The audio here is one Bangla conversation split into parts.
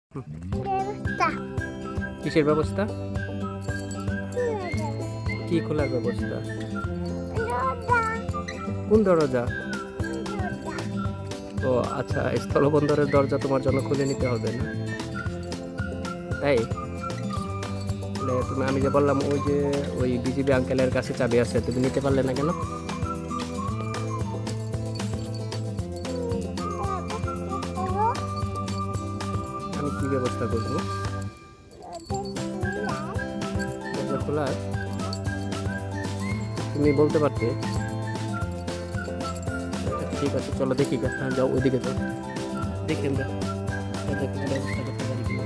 ব্যবস্থা কিসের ব্যবস্থা? খোলা কি খোলার ব্যবস্থা? দরজা কোন দরজা? দরজা ও আচ্ছা, স্থলবন্দরের দরজা তোমার জন্য খুলে নিতে হবে না, তাই? তাহলে তুমি, আমি যে বললাম ওই যে ওই বিজিবি আঙ্কেলের কাছে চাবি আছে, তুমি নিতে পারলে না কেন? আমি কি ব্যবস্থা করবো দরজা খোলার? তুমি বলতে পারতে। ঠিক আছে, চলো দেখি। হ্যাঁ, যাও ওইদিকে, যাও দেখি আমরা দরজা খোলার ব্যবস্থা করতে পারি কিনা।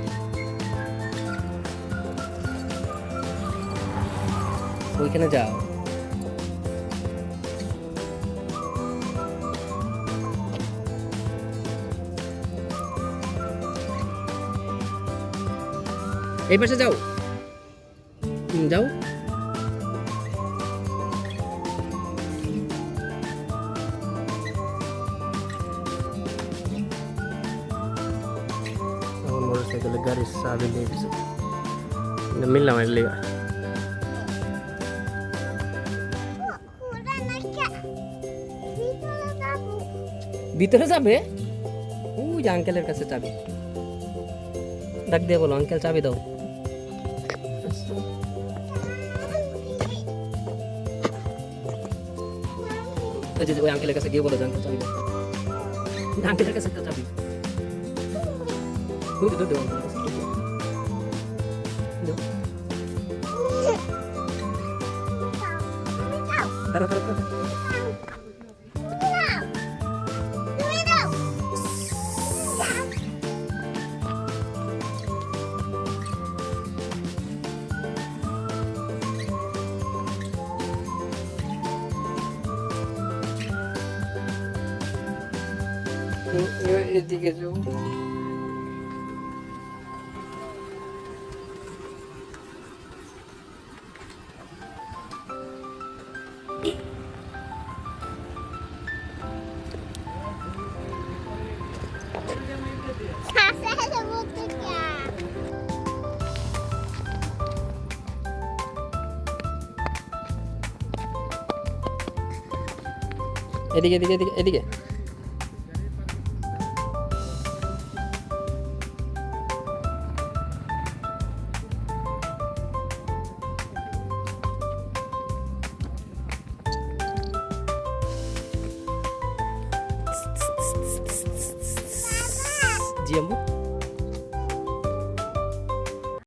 ওইখানে যাও। এই পাশে যাও, যাও। আমার মোটরসাইকেলের গাড়ির চাবি নিয়ে গেছে, মিললাম এর লেগা। খোলা নাকি ভিতরে যাবো ভিতরে যাবে? ওই যে আঙ্কেলের কাছে চাবি। ডাক দিয়ে বলো, আঙ্কেল চাবি দাও। ওই যে ওই আঙ্কেলের কাছে গিয়ে বলো যে আঙ্কেল চাবি দাও। আঙ্কেলের কাছে তো চাবি। ওই যে দাও আঙ্কেলের কাছে। দাও। তাড়া, তাড়া, তাড়া। তুমি দাও এদিকে যাও। শ্বাসে বলতে কে এদিকে, এদিকে, এদিকে, এদিকে। জি আম্মু।